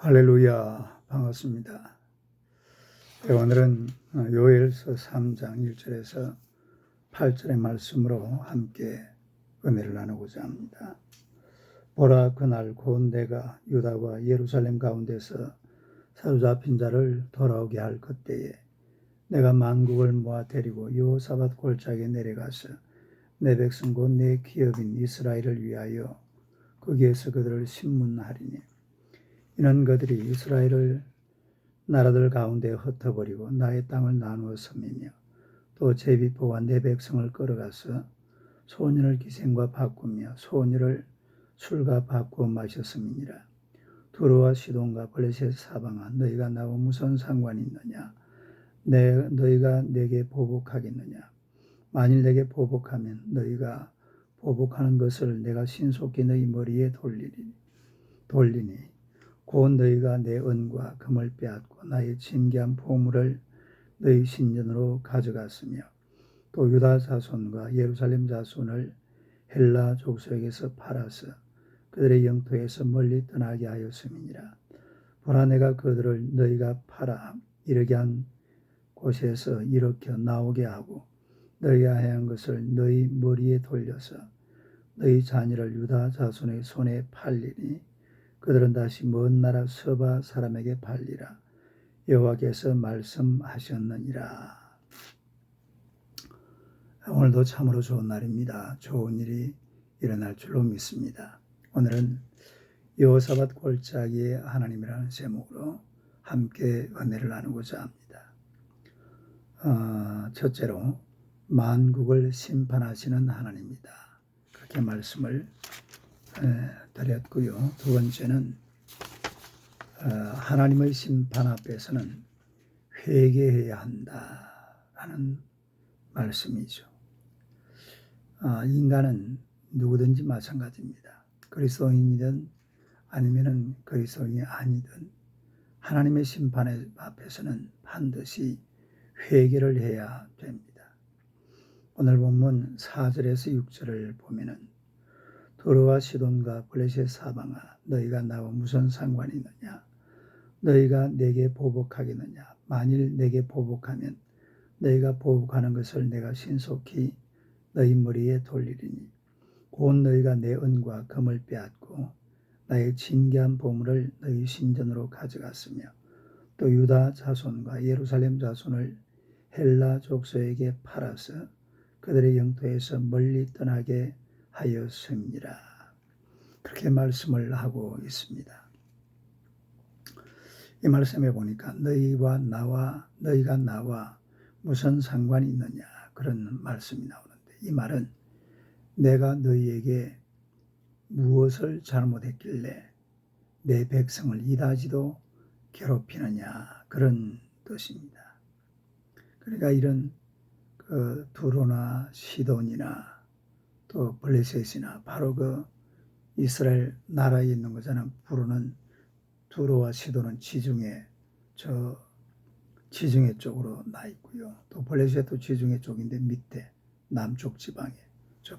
할렐루야, 반갑습니다. 오늘은 요엘서 3장 1절에서 8절의 말씀으로 함께 은혜를 나누고자 합니다. 보라, 그날 곧 내가 유다와 예루살렘 가운데서 사로잡힌 자를 돌아오게 할 그때에 내가 만국을 모아 데리고 여호사밧 골짜기에 내려가서 내 백성 곧 내 기업인 이스라엘을 위하여 거기에서 그들을 심문하리니 이는 그들이 이스라엘을 나라들 가운데 흩어버리고 나의 땅을 나누어 섬이며 또 제비포와 내 백성을 끌어가서 소년을 기생과 바꾸며 소녀를 술과 바꾸어 마셨음이니라. 두로와 시돈과 블레셋 사방아, 너희가 나와 무슨 상관이 있느냐? 너희가 내게 보복하겠느냐? 만일 내게 보복하면 너희가 보복하는 것을 내가 신속히 너희 머리에 돌리니 곧 너희가 내 은과 금을 빼앗고 나의 진귀한 보물을 너희 신전으로 가져갔으며 또 유다 자손과 예루살렘 자손을 헬라 족속에게서 팔아서 그들의 영토에서 멀리 떠나게 하였음이니라. 보라, 내가 그들을 너희가 팔아 이르게 한 곳에서 일으켜 나오게 하고 너희가 행한 것을 너희 머리에 돌려서 너희 자녀를 유다 자손의 손에 팔리니 그들은 다시 먼 나라 서바 사람에게 팔리라. 여호와께서 말씀하셨느니라. 오늘도 참으로 좋은 날입니다. 좋은 일이 일어날 줄로 믿습니다. 오늘은 여호사밧 골짜기의 하나님이라는 제목으로 함께 은혜를 나누고자 합니다. 첫째로 만국을 심판하시는 하나님이다, 그렇게 말씀을 드렸고요. 두 번째는 하나님의 심판 앞에서는 회개해야 한다라는 말씀이죠. 인간은 누구든지 마찬가지입니다. 그리스도인이든 아니면은 그리스도인이 아니든 하나님의 심판 앞에서는 반드시 회개를 해야 됩니다. 오늘 본문 4절에서 6절을 보면은 두로와 시돈과 블레셋 사방아, 너희가 나와 무슨 상관이 있느냐? 너희가 내게 보복하겠느냐? 만일 내게 보복하면 너희가 보복하는 것을 내가 신속히 너희 머리에 돌리리니 곧 너희가 내 은과 금을 빼앗고 나의 진귀한 보물을 너희 신전으로 가져갔으며 또 유다 자손과 예루살렘 자손을 헬라 족속에게 팔아서 그들의 영토에서 멀리 떠나게 하였습니다. 그렇게 말씀을 하고 있습니다. 이 말씀에 보니까 너희가 나와 무슨 상관이 있느냐, 그런 말씀이 나오는데, 이 말은 내가 너희에게 무엇을 잘못했길래 내 백성을 이다지도 괴롭히느냐, 그런 뜻입니다. 그러니까 이런 두로나 시돈이나 또 블레셋이나 바로 그 이스라엘 나라에 있는 거잖아요. 두로와 시돈은 지중해 쪽으로 나 있고요. 또 블레셋도 지중해 쪽인데 밑에 남쪽 지방에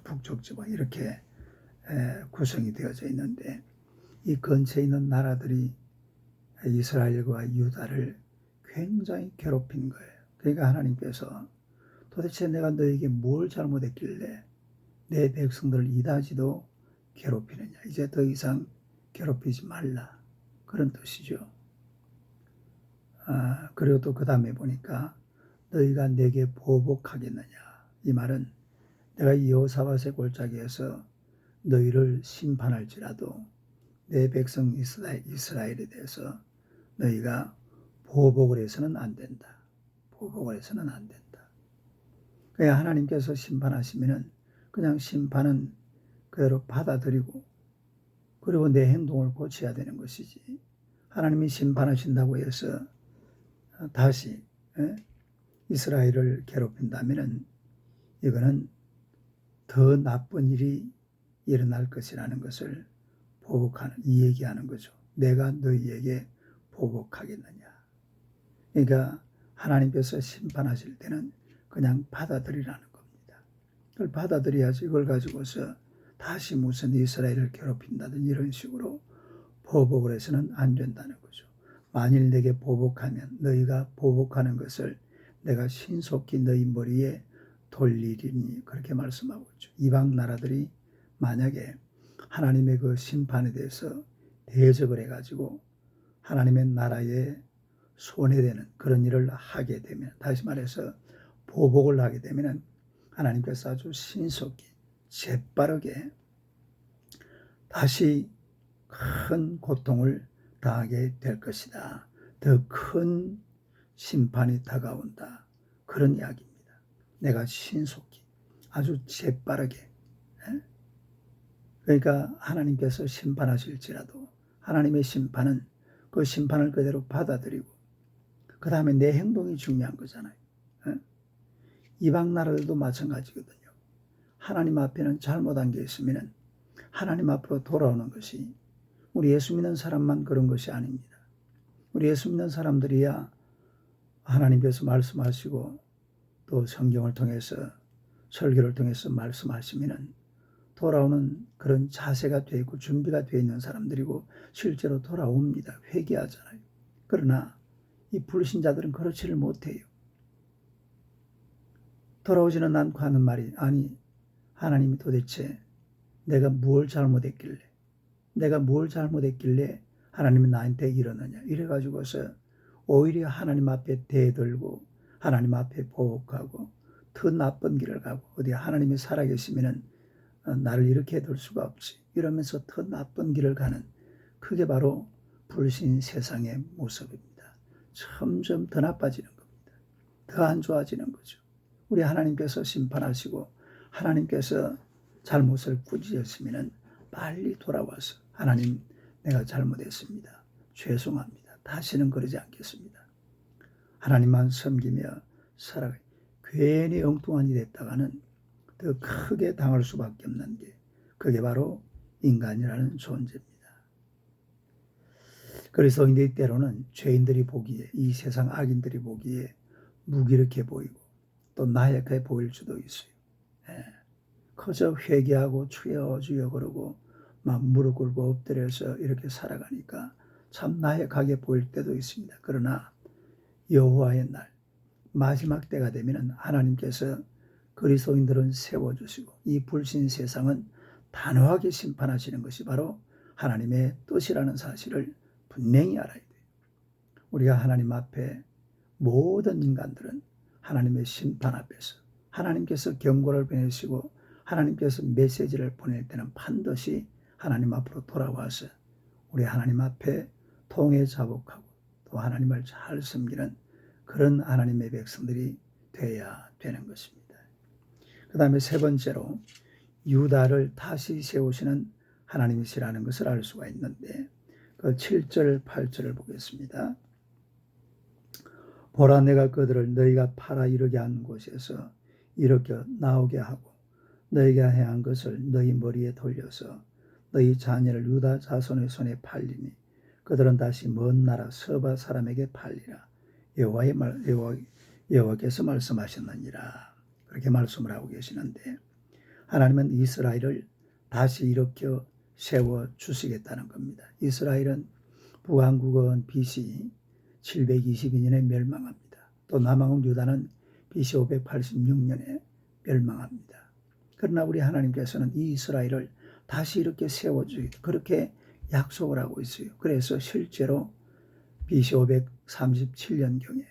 북쪽 지방 이렇게 구성이 되어져 있는데, 이 근처에 있는 나라들이 이스라엘과 유다를 굉장히 괴롭힌 거예요. 그러니까 하나님께서 도대체 내가 너에게 뭘 잘못했길래 내 백성들을 이다지도 괴롭히느냐, 이제 더 이상 괴롭히지 말라, 그런 뜻이죠. 그리고 또 그 다음에 보니까 너희가 내게 보복하겠느냐, 이 말은 내가 여호사밧의 골짜기에서 너희를 심판할지라도 내 백성 이스라엘에 대해서 너희가 보복을 해서는 안 된다. 보복을 해서는 안 된다. 그러니까 하나님께서 심판하시면은 그냥 심판은 그대로 받아들이고 그리고 내 행동을 고쳐야 되는 것이지, 하나님이 심판하신다고 해서 다시 이스라엘을 괴롭힌다면은 이거는 더 나쁜 일이 일어날 것이라는 것을 얘기하는 거죠. 내가 너희에게 보복하겠느냐. 그러니까 하나님께서 심판하실 때는 그냥 받아들이라는 겁니다. 그걸 받아들여야지 이걸 가지고서 다시 무슨 이스라엘을 괴롭힌다든 이런 식으로 보복을 해서는 안 된다는 거죠. 만일 내게 보복하면 너희가 보복하는 것을 내가 신속히 너희 머리에 돌리리니 그렇게 말씀하고 있죠. 이방 나라들이 만약에 하나님의 그 심판에 대해서 대적을 해가지고 하나님의 나라에 손해되는 그런 일을 하게 되면, 다시 말해서 보복을 하게 되면 하나님께서 아주 신속히 재빠르게 다시 큰 고통을 당하게 될 것이다. 더 큰 심판이 다가온다. 그런 이야기입니다. 내가 신속히 아주 재빠르게, 그러니까 하나님께서 심판하실지라도 하나님의 심판은 그 심판을 그대로 받아들이고 그 다음에 내 행동이 중요한 거잖아요. 이방 나라들도 마찬가지거든요. 하나님 앞에는 잘못한 게 있으면 하나님 앞으로 돌아오는 것이, 우리 예수 믿는 사람만 그런 것이 아닙니다. 우리 예수 믿는 사람들이야 하나님께서 말씀하시고 또 성경을 통해서 설교를 통해서 말씀하시면 돌아오는 그런 자세가 되어 있고 준비가 되어 있는 사람들이고 실제로 돌아옵니다. 회개하잖아요. 그러나 이 불신자들은 그렇지를 못해요. 돌아오지는 않고 하는 말이, 아니 하나님이 도대체 내가 뭘 잘못했길래 하나님은 나한테 이러느냐, 이래가지고서 오히려 하나님 앞에 대들고 하나님 앞에 보복하고 더 나쁜 길을 가고, 어디 하나님이 살아계시면 나를 이렇게 해둘 수가 없지 이러면서 더 나쁜 길을 가는, 그게 바로 불신 세상의 모습입니다. 점점 더 나빠지는 겁니다. 더 안 좋아지는 거죠. 우리 하나님께서 심판하시고 하나님께서 잘못을 꾸짖으시면 빨리 돌아와서 하나님 내가 잘못했습니다. 죄송합니다. 다시는 그러지 않겠습니다. 하나님만 섬기며 살아가. 괜히 엉뚱한 일이 됐다가는 더 크게 당할 수밖에 없는 게, 그게 바로 인간이라는 존재입니다. 그래서 이제 때로는 죄인들이 보기에, 이 세상 악인들이 보기에 무기력해 보이고 또 나약해 보일 수도 있어요. 그저 회개하고 주여 그러고 막 무릎 꿇고 엎드려서 이렇게 살아가니까 참 나약하게 보일 때도 있습니다. 그러나 여호와의 날 마지막 때가 되면 하나님께서 그리스도인들은 세워주시고 이 불신 세상은 단호하게 심판하시는 것이 바로 하나님의 뜻이라는 사실을 분명히 알아야 돼요. 우리가 하나님 앞에, 모든 인간들은 하나님의 심판 앞에서 하나님께서 경고를 보내시고 하나님께서 메시지를 보낼 때는 반드시 하나님 앞으로 돌아와서 우리 하나님 앞에 통회 자복하고 또 하나님을 잘 섬기는 그런 하나님의 백성들이 돼야 되는 것입니다. 그 다음에 세 번째로 유다를 다시 세우시는 하나님이시라는 것을 알 수가 있는데, 그 7절 8절을 보겠습니다. 보라, 내가 그들을 너희가 팔아 이르게 한 곳에서 일으켜 나오게 하고 너희가 행한 것을 너희 머리에 돌려서 너희 자녀를 유다 자손의 손에 팔리니 그들은 다시 먼 나라 서바 사람에게 팔리라. 여호와께서 말씀하셨느니라. 그렇게 말씀을 하고 계시는데, 하나님은 이스라엘을 다시 일으켜 세워 주시겠다는 겁니다. 이스라엘은 북왕국은 BC 722년에 멸망합니다. 또 남왕국 유다는 BC 586년에 멸망합니다. 그러나 우리 하나님께서는 이 이스라엘을 다시 이렇게 세워주겠다, 그렇게 약속을 하고 있어요. 그래서 실제로 BC 537년경에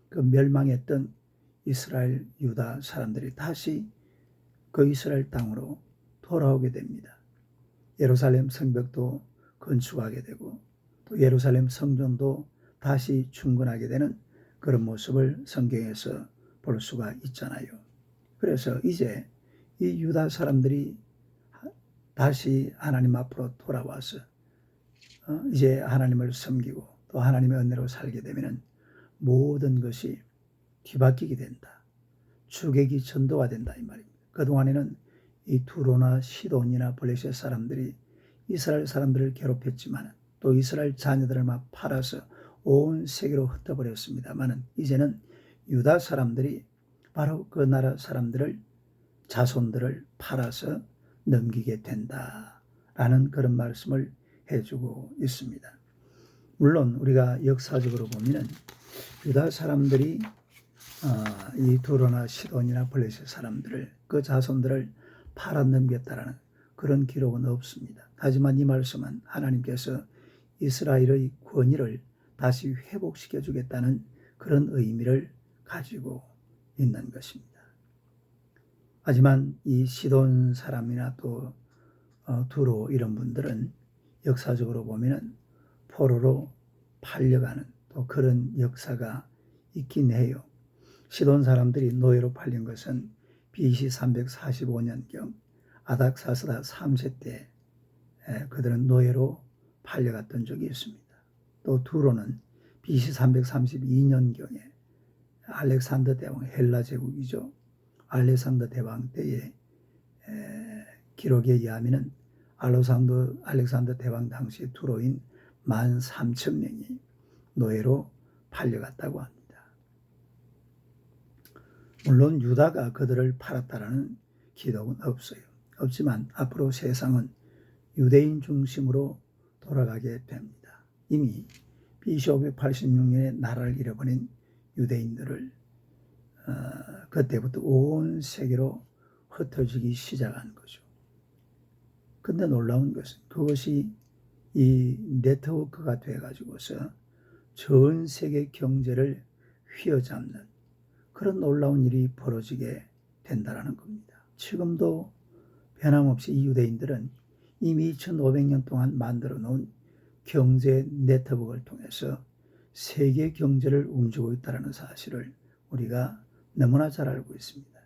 그 멸망했던 이스라엘 유다 사람들이 다시 그 이스라엘 땅으로 돌아오게 됩니다. 예루살렘 성벽도 건축하게 되고 또 예루살렘 성전도 다시 중건하게 되는 그런 모습을 성경에서 볼 수가 있잖아요. 그래서 이제 이 유다 사람들이 다시 하나님 앞으로 돌아와서 이제 하나님을 섬기고 또 하나님의 은혜로 살게 되면 모든 것이 뒤바뀌게 된다. 주객이 전도가 된다 이 말입니다. 그동안에는 이 두로나 시돈이나 블레셋 사람들이 이스라엘 사람들을 괴롭혔지만 또 이스라엘 자녀들을 막 팔아서 온 세계로 흩어버렸습니다만 이제는 유다 사람들이 바로 그 나라 사람들을, 자손들을 팔아서 넘기게 된다라는 그런 말씀을 해주고 있습니다. 물론 우리가 역사적으로 보면 유다 사람들이 이 두로나 시돈이나 블레셋 사람들을 그 자손들을 팔아넘겼다라는 그런 기록은 없습니다. 하지만 이 말씀은 하나님께서 이스라엘의 권위를 다시 회복시켜 주겠다는 그런 의미를 가지고 있는 것입니다. 하지만 이 시돈 사람이나 또 두로 이런 분들은 역사적으로 보면은 포로로 팔려가는 또 그런 역사가 있긴 해요. 시돈 사람들이 노예로 팔린 것은 BC 345년경 아닥사스다 3세 때 그들은 노예로 팔려갔던 적이 있습니다. 또 두로는 BC 332년경에 알렉산더 대왕, 헬라 제국이죠. 알렉산더 대왕 때의 기록에 의하면 알렉산더 대왕 당시 두로인 13,000명이 노예로 팔려갔다고 합니다. 물론 유다가 그들을 팔았다라는 기록은 없어요. 없지만 앞으로 세상은 유대인 중심으로 돌아가게 됩니다. 이미 BC 586년에 나라를 잃어버린 유대인들을 그때부터 온 세계로 흩어지기 시작한 거죠. 근데 놀라운 것은 그것이 이 네트워크가 돼가지고서 전 세계 경제를 휘어잡는 그런 놀라운 일이 벌어지게 된다는 겁니다. 지금도 변함없이 이 유대인들은 이미 2500년 동안 만들어 놓은 경제 네트워크를 통해서 세계 경제를 움직이고 있다는 사실을 우리가 너무나 잘 알고 있습니다.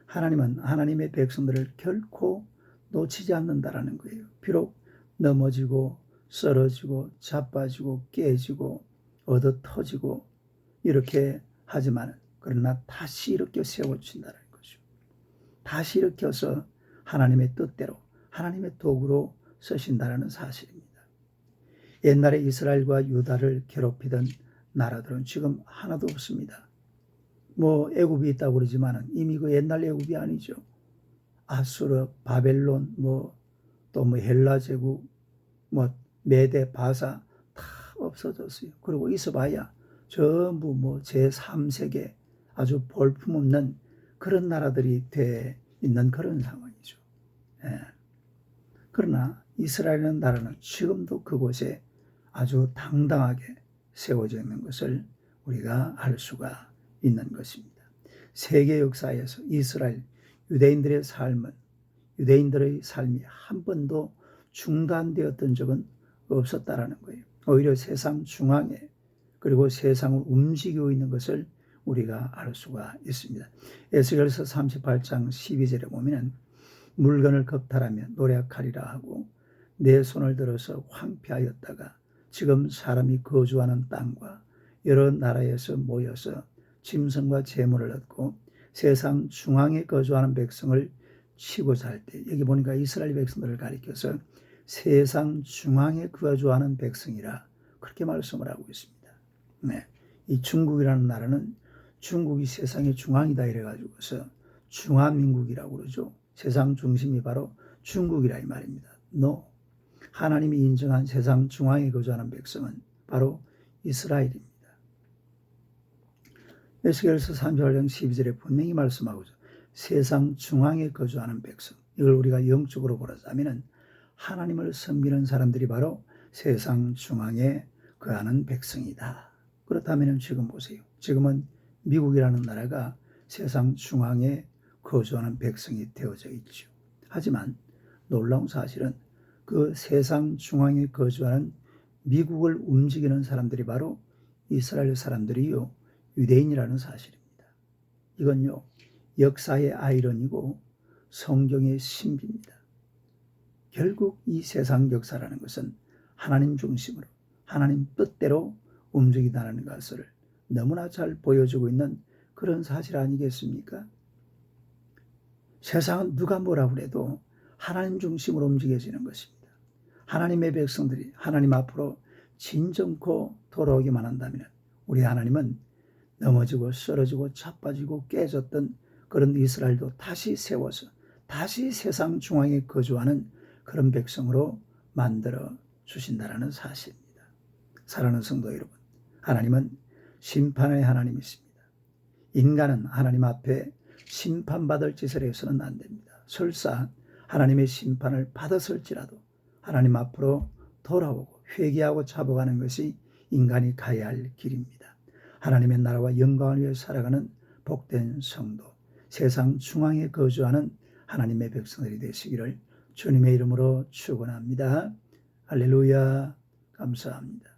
하나님은 하나님의 백성들을 결코 놓치지 않는다라는 거예요. 비록 넘어지고 쓰러지고 자빠지고 깨지고 얻어 터지고 이렇게 하지만 그러나 다시 일으켜 세워주신다는 거죠. 다시 일으켜서 하나님의 뜻대로 하나님의 도구로 쓰신다는 사실입니다. 옛날에 이스라엘과 유다를 괴롭히던 나라들은 지금 하나도 없습니다. 애굽이 있다고 그러지만 이미 그 옛날 애굽이 아니죠. 아수르, 바벨론, 또 헬라 제국, 메데, 바사 다 없어졌어요. 그리고 있어봐야 전부 제3세계 아주 볼품없는 그런 나라들이 돼 있는 그런 상황이죠. 그러나 이스라엘이라는 나라는 지금도 그곳에 아주 당당하게 세워져 있는 것을 우리가 알 수가 있는 것입니다. 세계 역사에서 이스라엘 유대인들의 삶이 한 번도 중단되었던 적은 없었다라는 거예요. 오히려 세상 중앙에 그리고 세상을 움직이고 있는 것을 우리가 알 수가 있습니다. 에스겔서 38장 12절에 보면 물건을 겁탈하며 노력하리라 하고 내 손을 들어서 황폐하였다가 지금 사람이 거주하는 땅과 여러 나라에서 모여서 짐승과 재물을 얻고 세상 중앙에 거주하는 백성을 치고 살 때 여기 보니까 이스라엘 백성들을 가리켜서 세상 중앙에 거주하는 백성이라 그렇게 말씀을 하고 있습니다. 이 중국이라는 나라는 중국이 세상의 중앙이다 이래가지고서 중화민국이라고 그러죠. 세상 중심이 바로 중국이라 이 말입니다. 하나님이 인정한 세상 중앙에 거주하는 백성은 바로 이스라엘입니다. 에스겔서 38장 12절에 분명히 말씀하고 있죠. 세상 중앙에 거주하는 백성. 이걸 우리가 영적으로 보자면 하나님을 섬기는 사람들이 바로 세상 중앙에 거하는 백성이다. 그렇다면 지금 보세요. 지금은 미국이라는 나라가 세상 중앙에 거주하는 백성이 되어져 있죠. 하지만 놀라운 사실은 그 세상 중앙에 거주하는 미국을 움직이는 사람들이 바로 이스라엘 사람들이요. 유대인이라는 사실입니다. 이건요. 역사의 아이러니고 성경의 신비입니다. 결국 이 세상 역사라는 것은 하나님 중심으로 하나님 뜻대로 움직이다는 것을 너무나 잘 보여주고 있는 그런 사실 아니겠습니까? 세상은 누가 뭐라고 해도 하나님 중심으로 움직여지는 것입니다. 하나님의 백성들이 하나님 앞으로 진정코 돌아오기만 한다면 우리 하나님은 넘어지고 쓰러지고 자빠지고 깨졌던 그런 이스라엘도 다시 세워서 다시 세상 중앙에 거주하는 그런 백성으로 만들어 주신다라는 사실입니다. 사랑하는 성도 여러분, 하나님은 심판의 하나님이십니다. 인간은 하나님 앞에 심판받을 짓을 해서는 안 됩니다. 설사 하나님의 심판을 받았을지라도 하나님 앞으로 돌아오고 회개하고 잡아가는 것이 인간이 가야 할 길입니다. 하나님의 나라와 영광을 위해 살아가는 복된 성도, 세상 중앙에 거주하는 하나님의 백성들이 되시기를 주님의 이름으로 축원합니다. 할렐루야. 감사합니다.